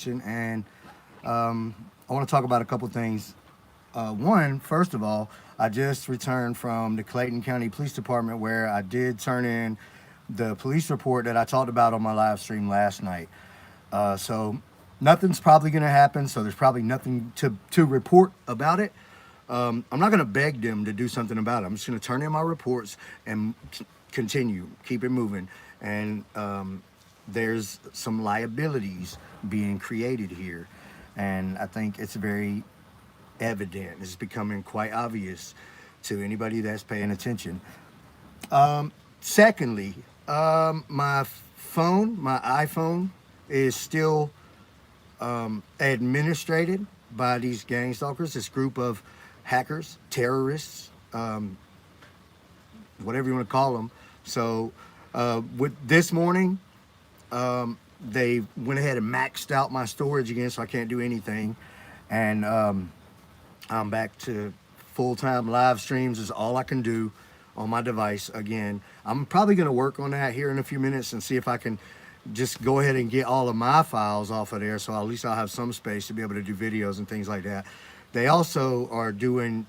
attention, and I want to talk about a couple things. One, first of all, I just returned from the Clayton County Police Department where I did turn in the police report that I talked about on my live stream last night. So nothing's probably going to happen. So there's probably nothing to report about it. I'm not going to beg them to do something about it. I'm just going to turn in my reports and continue, keep it moving. And there's some liabilities being created here. And I think it's very evident. It's becoming quite obvious to anybody that's paying attention. Secondly, my iPhone, is still administrated by these gang stalkers, this group of hackers, terrorists, whatever you want to call them. So, with this morning, they went ahead and maxed out my storage again, so I can't do anything. And I'm back to full-time live streams is all I can do on my device again. I'm probably going to work on that here in a few minutes and see if I can just go ahead and get all of my files off of there, so at least I'll have some space to be able to do videos and things like that. They also are doing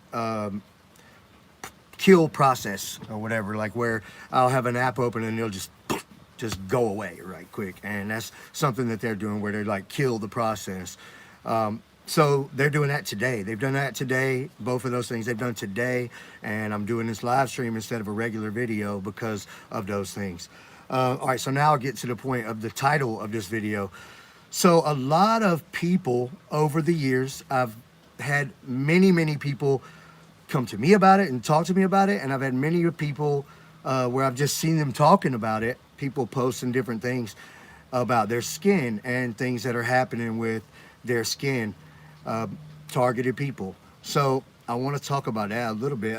kill process or whatever, like where I'll have an app open and it'll just go away right quick, and that's something that they're doing where they like kill the process. So they're doing that today. They've done that today. Both of those things they've done today, and I'm doing this live stream instead of a regular video because of those things. All right, so now I'll get to the point of the title of this video. So a lot of people over the years, I've had many people come to me about it and talk to me about it, and I've had many people where I've just seen them talking about it, people posting different things about their skin and things that are happening with their skin, targeted people. So I want to talk about that a little bit.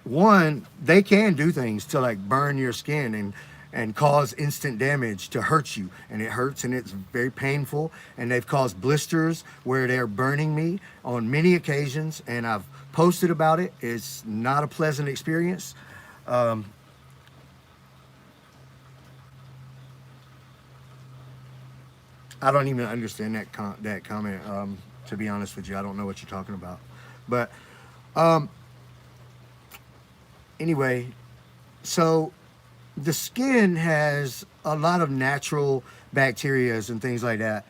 One, they can do things to like burn your skin and cause instant damage to hurt you, and it hurts and it's very painful, and they've caused blisters where they're burning me on many occasions, and I've posted about it. It's not a pleasant experience. I don't even understand that comment. To be honest with you, I don't know what you're talking about. But anyway, so the skin has a lot of natural bacterias and things like that.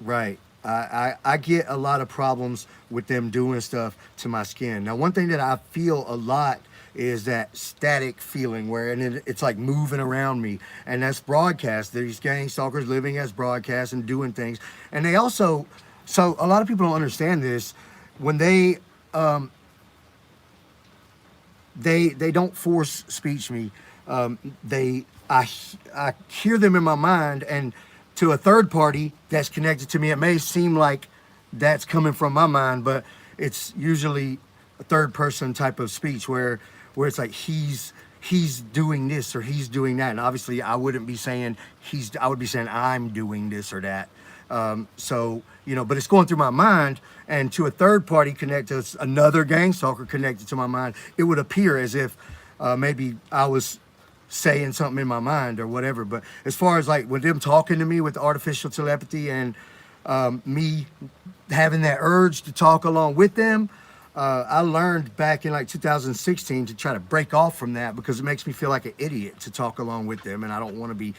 Right. I get a lot of problems with them doing stuff to my skin. Now, one thing that I feel a lot is that static feeling where it's like moving around me, and that's broadcast. These gang stalkers living as broadcast and doing things, and they also, so a lot of people don't understand this when they don't force speech me. I hear them in my mind, and to a third party that's connected to me, it may seem like that's coming from my mind, but it's usually a third person type of speech where it's like he's doing this or he's doing that, and obviously I wouldn't be saying I would be saying I'm doing this or that. So but it's going through my mind, and to a third party connected, another gang stalker connected to my mind, it would appear as if maybe I was saying something in my mind or whatever. But as far as like with them talking to me with artificial telepathy and me having that urge to talk along with them, I learned back in like 2016 to try to break off from that because it makes me feel like an idiot to talk along with them, and I don't want to be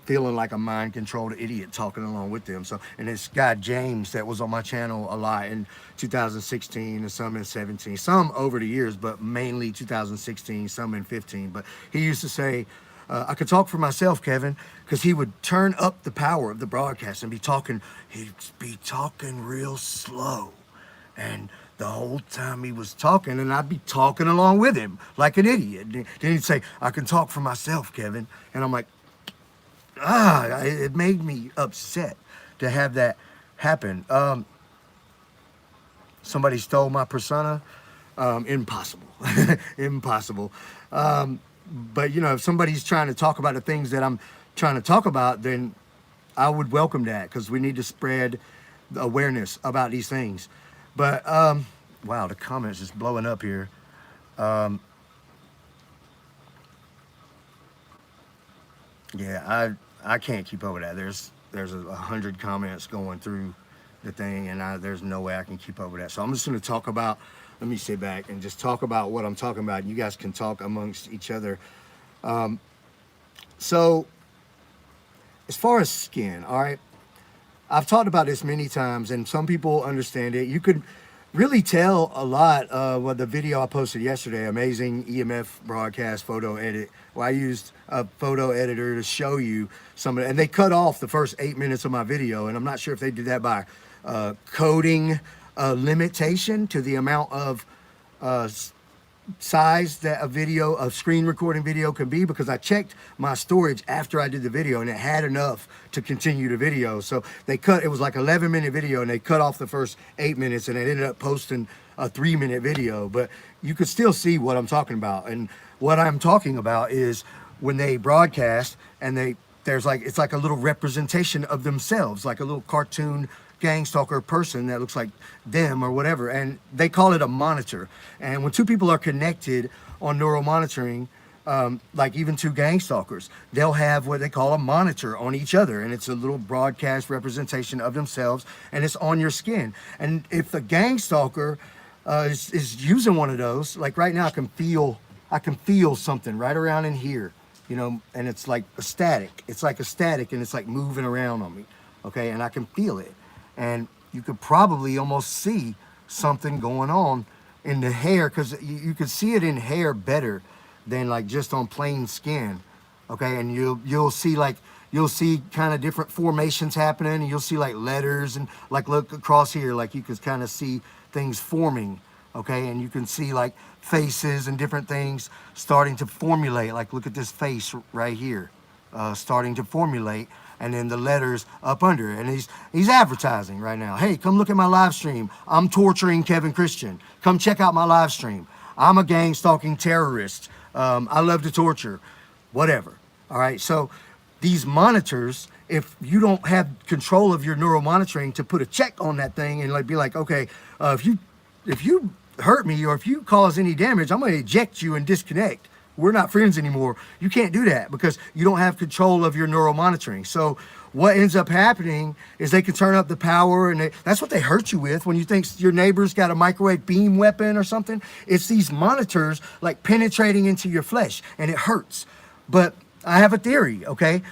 feeling like a mind-controlled idiot talking along with them. So, and this guy James that was on my channel a lot in 2016 and some in 17, some over the years, but mainly 2016, some in 15. But he used to say, I could talk for myself, Kevin, because he would turn up the power of the broadcast and he'd be talking real slow. And the whole time he was talking, and I'd be talking along with him like an idiot. Then he'd say, I can talk for myself, Kevin. And I'm like, it made me upset to have that happen. Somebody stole my persona. Impossible. Impossible. But if somebody's trying to talk about the things that I'm trying to talk about, then I would welcome that, because we need to spread the awareness about these things. But wow, the comments just blowing up here. Yeah, I can't keep up with that. There's 100 comments going through the thing, and there's no way I can keep up with that. So I'm just going to talk about. Let me sit back and just talk about what I'm talking about. You guys can talk amongst each other. So as far as skin, all right, I've talked about this many times, and some people understand it. You could really tell a lot. What the video I posted yesterday, amazing EMF broadcast photo edit. Well, I used a photo editor to show you some of it, and they cut off the first 8 minutes of my video, and I'm not sure if they did that by coding a limitation to the amount of size that a screen recording video can be, because I checked my storage after I did the video and it had enough to continue the video. So it was like 11-minute video, and they cut off the first 8 minutes, and they ended up posting a 3-minute video, but you could still see what I'm talking about. And what I'm talking about is when they broadcast and it's like a little representation of themselves, like a little cartoon gang stalker person that looks like them or whatever, and they call it a monitor. And when two people are connected on neural monitoring, like even two gang stalkers, they'll have what they call a monitor on each other, and it's a little broadcast representation of themselves, and it's on your skin. And if the gang stalker is using one of those, like right now, I can feel something right around in here, and it's like a static. It's like a static, and it's like moving around on me, okay? And I can feel it. And you could probably almost see something going on in the hair, because you could see it in hair better than like just on plain skin, okay? And you'll see kind of different formations happening, and you'll see like letters, and like look across here, like you could kind of see things forming, okay? And you can see like faces and different things starting to formulate. Like look at this face right here, starting to formulate. And then the letters up under it. And he's advertising right now. Hey, come look at my live stream. I'm torturing Kevin Christian. Come check out my live stream. I'm a gang stalking terrorist. I love to torture. Whatever. All right. So these monitors, if you don't have control of your neural monitoring to put a check on that thing and like be like, okay, if you hurt me or if you cause any damage, I'm going to eject you and disconnect. We're not friends anymore. You can't do that because you don't have control of your neural monitoring. So what ends up happening is they can turn up the power, and that's what they hurt you with when you think your neighbor's got a microwave beam weapon or something. It's these monitors like penetrating into your flesh, and it hurts. But I have a theory, okay?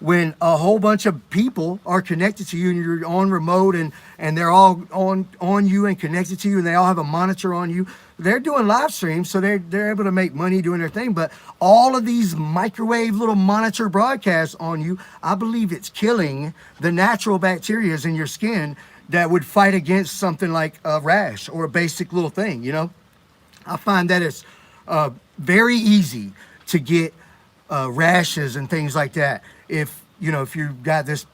When a whole bunch of people are connected to you and you're on remote and they're all on you and connected to you, and they all have a monitor on you, they're doing live streams, so they're able to make money doing their thing. But all of these microwave little monitor broadcasts on you, I believe it's killing the natural bacteria in your skin that would fight against something like a rash or a basic little thing, I find that it's very easy to get rashes and things like that if you've got this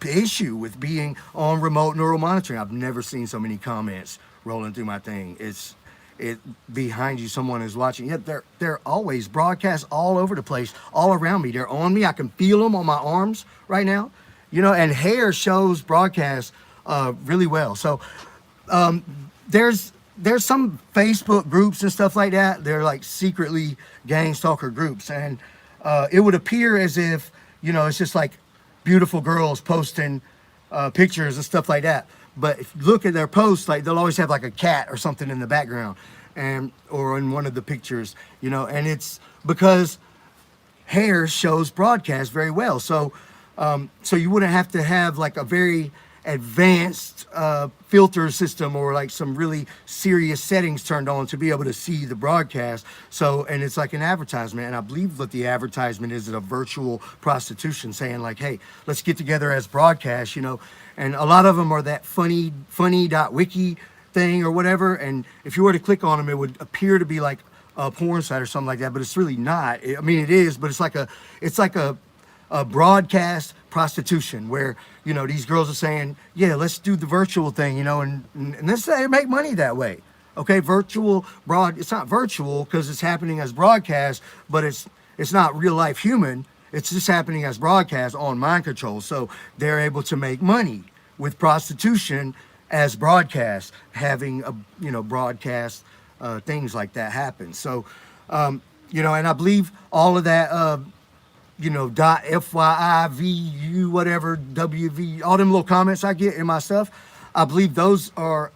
issue with being on remote neural monitoring. I've never seen so many comments rolling through my thing. It behind you, someone is watching. Yeah, they're always broadcast all over the place, all around me. They're on me. I can feel them on my arms right now, and hair shows broadcast really well. So there's some Facebook groups and stuff like that. They're like secretly gang stalker groups, and it would appear as if it's just like beautiful girls posting pictures and stuff like that. But if you look at their posts, like they'll always have like a cat or something in the background, or in one of the pictures, and it's because hair shows broadcast very well. So you wouldn't have to have like a very advanced filter system or like some really serious settings turned on to be able to see the broadcast. And it's like an advertisement, and I believe what the advertisement is a virtual prostitution saying like, hey, let's get together as broadcast, and a lot of them are that funny.wiki thing or whatever, and if you were to click on them, it would appear to be like a porn site or something like that, but it's really not. I mean, it is, but it's like a broadcast prostitution where these girls are saying, yeah, let's do the virtual thing, and let's say make money that way. Okay, it's not virtual because it's happening as broadcast, but it's not real life human. It's just happening as broadcast on mind control. So they're able to make money with prostitution as broadcast, having broadcast things like that happen. So and I believe all of that dot FYIVU, whatever, WV, all them little comments I get in my stuff, I believe those are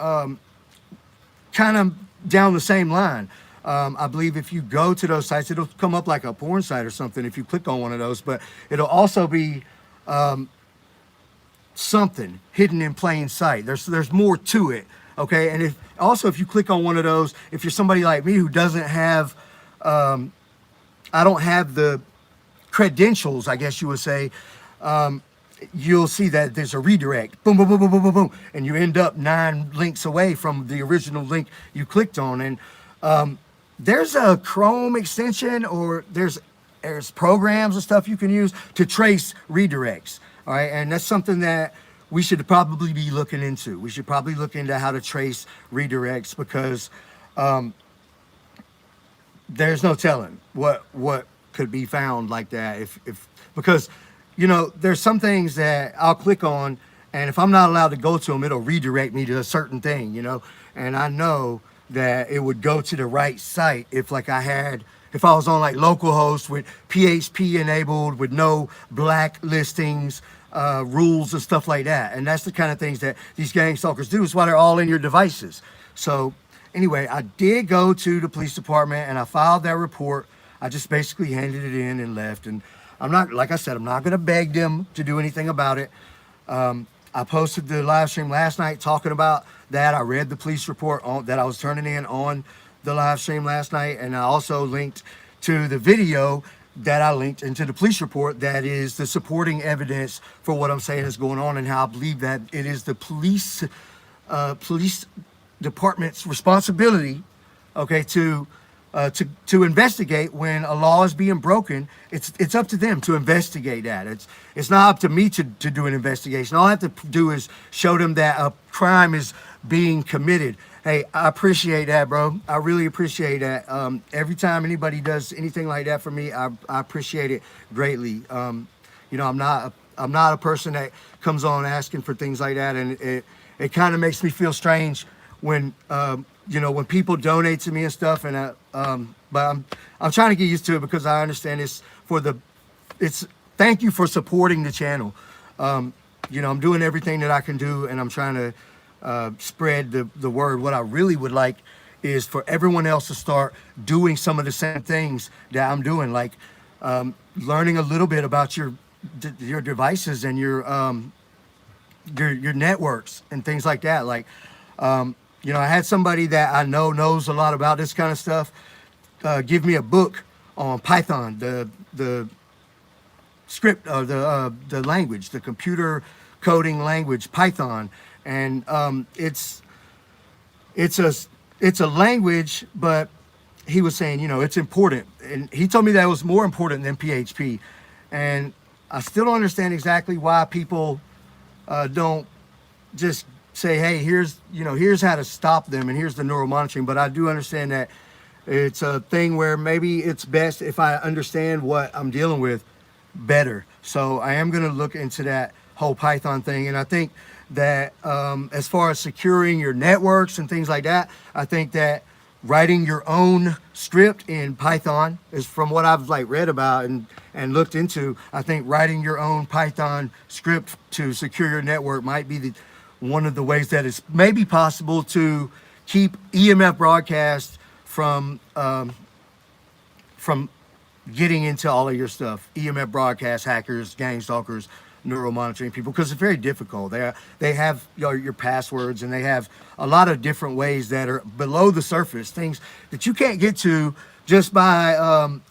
kind of down the same line. I believe if you go to those sites, it'll come up like a porn site or something if you click on one of those, but it'll also be something hidden in plain sight. There's more to it, okay? And if you click on one of those, if you're somebody like me who doesn't have, I don't have the credentials, I guess you would say, you'll see that there's a redirect, boom, boom, boom, boom, boom, boom, boom, and you end up 9 links away from the original link you clicked on. And there's a Chrome extension, or there's programs and stuff you can use to trace redirects. All right, and that's something that we should probably be looking into. We should probably look into how to trace redirects, because there's no telling what could be found like that. Because there's some things that I'll click on, and if I'm not allowed to go to them, it'll redirect me to a certain thing, and I know that it would go to the right site if I was on like localhost with PHP enabled, with no blacklistings, rules and stuff like that. And that's the kind of things that these gang stalkers do. Is why they're all in your devices. So anyway, I did go to the police department and I filed that report. I just basically handed it in and left. And I'm not, like I said, I'm not going to beg them to do anything about it. I posted the live stream last night talking about that. I read the police report that I was turning in on the live stream last night, and I also linked to the video that I linked into the police report that is the supporting evidence for what I'm saying is going on, and how I believe that it is the police department's responsibility, okay, to investigate when a law is being broken. It's up to them to investigate that. It's not up to me to do an investigation. All I have to do is show them that a crime is being committed. Hey, I appreciate that, bro. I really appreciate that. Every time anybody does anything like that for me, I appreciate it greatly. I'm not a person that comes on asking for things like that, and it kind of makes me feel strange when when people donate to me and stuff. And but I'm trying to get used to it, because I understand it's thank you for supporting the channel. I'm doing everything that I can do, and I'm trying to spread the word. What I really would like is for everyone else to start doing some of the same things that I'm doing, like learning a little bit about your devices and your networks and things like that. Like I had somebody that I know knows a lot about this kind of stuff give me a book on Python, the script, or the language, the computer coding language, Python. And it's a language, but he was saying, it's important. And he told me that it was more important than PHP. And I still don't understand exactly why people don't just say, hey, here's how to stop them, and here's the neural monitoring. But I do understand that it's a thing where maybe it's best if I understand what I'm dealing with better. So I am going to look into that whole Python thing. And I think that as far as securing your networks and things like that, I think that writing your own script in Python is, from what I've read about and looked into, I think writing your own Python script to secure your network might be one of the ways that it's maybe possible to keep EMF broadcast from getting into all of your stuff. EMF broadcast hackers, gang stalkers, neural monitoring people, because it's very difficult. They have your passwords, and they have a lot of different ways that are below the surface, things that you can't get to just by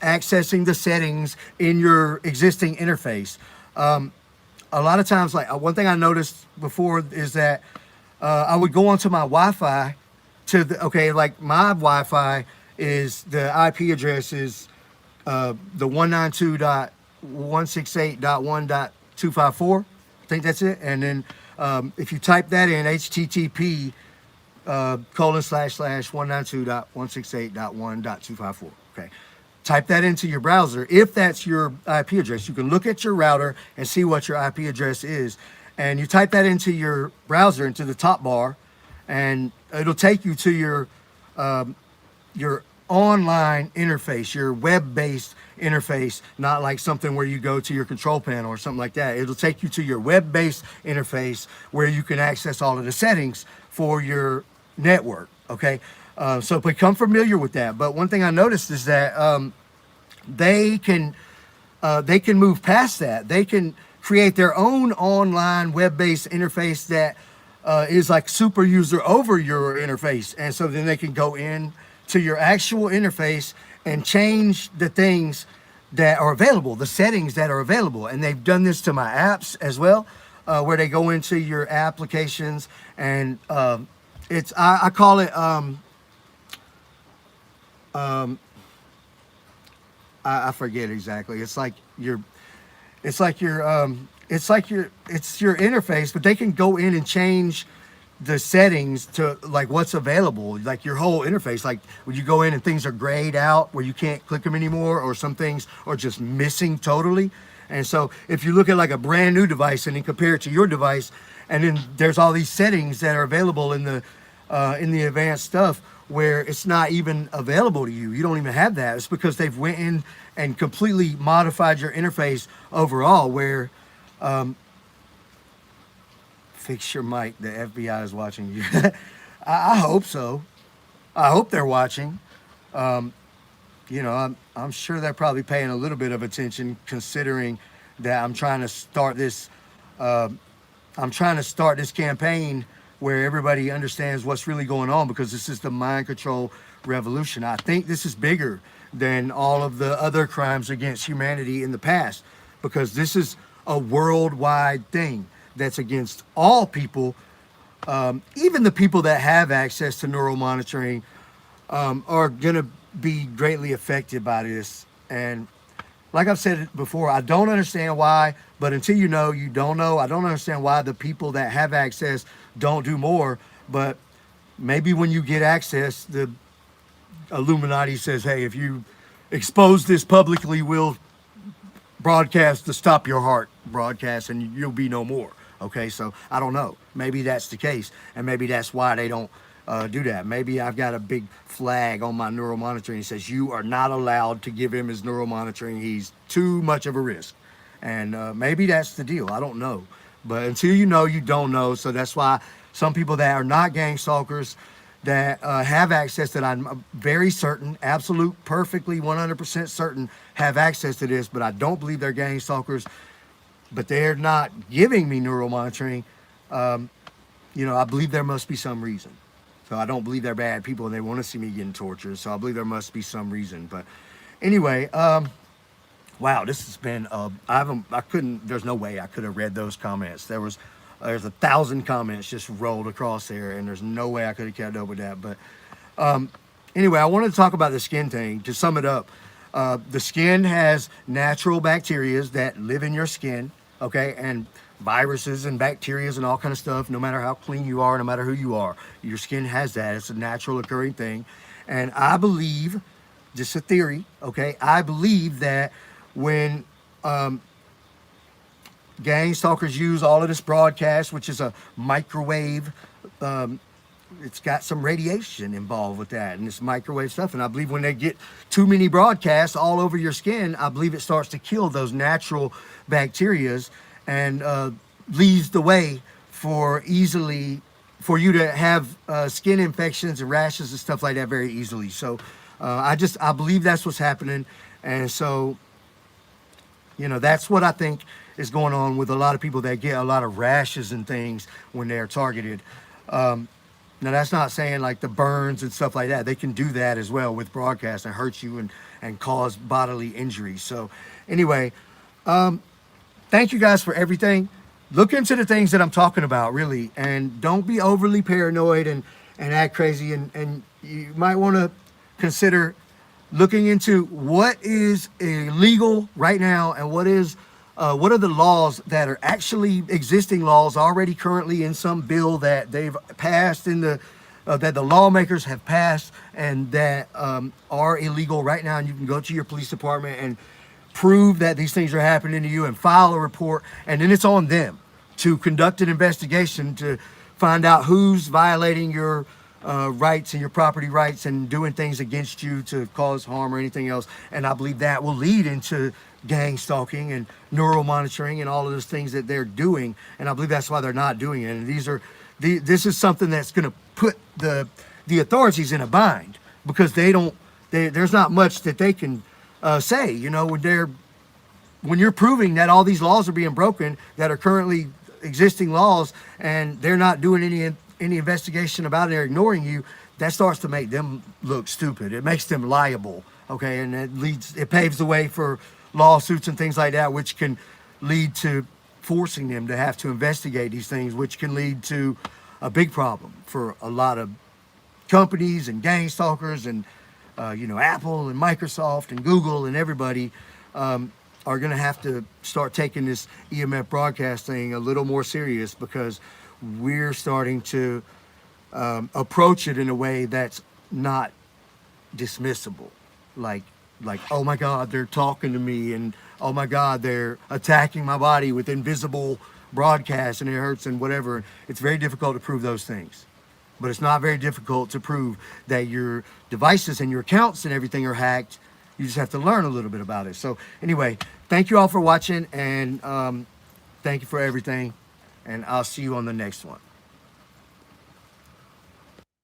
accessing the settings in your existing interface. A lot of times, one thing I noticed before is that I would go onto my Wi-Fi my Wi-Fi is, the IP address is the 192.168.1.254. I think that's it. And then if you type that in, http ://192.168.1.254. Okay. Type that into your browser. If that's your IP address, you can look at your router and see what your IP address is. And you type that into your browser, into the top bar, and it'll take you to your online interface, your web-based interface, not like something where you go to your control panel or something like that. It'll take you to your web-based interface where you can access all of the settings for your network. Okay, so become familiar with that. But one thing I noticed is that they can move past that. They can create their own online web-based interface that is like super user over your interface, and so then they can go in to your actual interface and change the things that are available, the settings that are available. And they've done this to my apps as well, where they go into your applications and I call it I forget exactly. It's your interface, but they can go in and change the settings to like what's available, like your whole interface. Like when you go in and things are grayed out where you can't click them anymore, or some things are just missing totally. And so if you look at like a brand new device and then compare it to your device, and then there's all these settings that are available in the advanced stuff where it's not even available to you. You don't even have that. It's because they've went in and completely modified your interface overall, where fix your mic, the FBI is watching you. I hope so. I hope they're watching. I'm sure they're probably paying a little bit of attention, considering that I'm trying to start this campaign where everybody understands what's really going on, because this is the mind control revolution. I think this is bigger than all of the other crimes against humanity in the past, because this is a worldwide thing that's against all people. Even the people that have access to neural monitoring are going to be greatly affected by this. And like I've said before, I don't understand why, but until you know, you don't know. I don't understand why the people that have access don't do more. But maybe when you get access, the Illuminati says, hey, if you expose this publicly, we'll broadcast the Stop Your Heart broadcast and you'll be no more. Okay, so I don't know. Maybe that's the case, and maybe that's why they don't do that. Maybe I've got a big flag on my neural monitoring that says you are not allowed to give him his neural monitoring. He's too much of a risk. And maybe that's the deal. I don't know. But until you know, you don't know. So that's why some people that are not gang stalkers, that have access, that I'm very certain, absolute, perfectly 100% certain have access to this, but I don't believe they're gang stalkers, but they're not giving me neural monitoring. I believe there must be some reason. So I don't believe they're bad people and they want to see me getting tortured. So I believe there must be some reason. But anyway, wow, this has been, there's no way I could have read those comments. There's 1,000 comments just rolled across there, and there's no way I could have kept up with that. But anyway, I wanted to talk about the skin thing. To sum it up, the skin has natural bacteria that live in your skin, okay, and viruses and bacteria and all kind of stuff. No matter how clean you are, no matter who you are, your skin has that. It's a natural occurring thing. And I believe, just a theory, okay, I believe that when gang stalkers use all of this broadcast, which is a microwave, it's got some radiation involved with that, and this microwave stuff. And I believe when they get too many broadcasts all over your skin, I believe it starts to kill those natural bacterias and leads the way for you to have skin infections and rashes and stuff like that very easily. So I believe that's what's happening. And so, that's what I think is going on with a lot of people that get a lot of rashes and things when they're targeted. Now, that's not saying like the burns and stuff like that. They can do that as well with broadcast and hurt you and cause bodily injury. So anyway, thank you guys for everything. Look into the things that I'm talking about, really, and don't be overly paranoid and act crazy. And you might want to consider looking into what is illegal right now and what are the laws that are actually existing laws already currently in some bill that they've passed that the lawmakers have passed and that are illegal right now. And you can go to your police department and prove that these things are happening to you and file a report. And then it's on them to conduct an investigation to find out who's violating your rights and your property rights and doing things against you to cause harm or anything else. And I believe that will lead into gang stalking and neural monitoring and all of those things that they're doing. And I believe that's why they're not doing it. And this is something that's going to put the authorities in a bind, because there's not much that they can say, you know, when you're proving that all these laws are being broken that are currently existing laws, and they're not doing any investigation about it, they're ignoring you. That starts to make them look stupid. It makes them liable. Okay. And it paves the way for lawsuits and things like that, which can lead to forcing them to have to investigate these things, which can lead to a big problem for a lot of companies and gang stalkers. And you know, Apple and Microsoft and Google and everybody are going to have to start taking this EMF broadcasting a little more serious, because we're starting to approach it in a way that's not dismissible. Like, oh my God, they're talking to me, and oh my God, they're attacking my body with invisible broadcasts and it hurts and whatever. It's very difficult to prove those things. But it's not very difficult to prove that your devices and your accounts and everything are hacked. You just have to learn a little bit about it. So anyway, thank you all for watching, and thank you for everything. And I'll see you on the next one.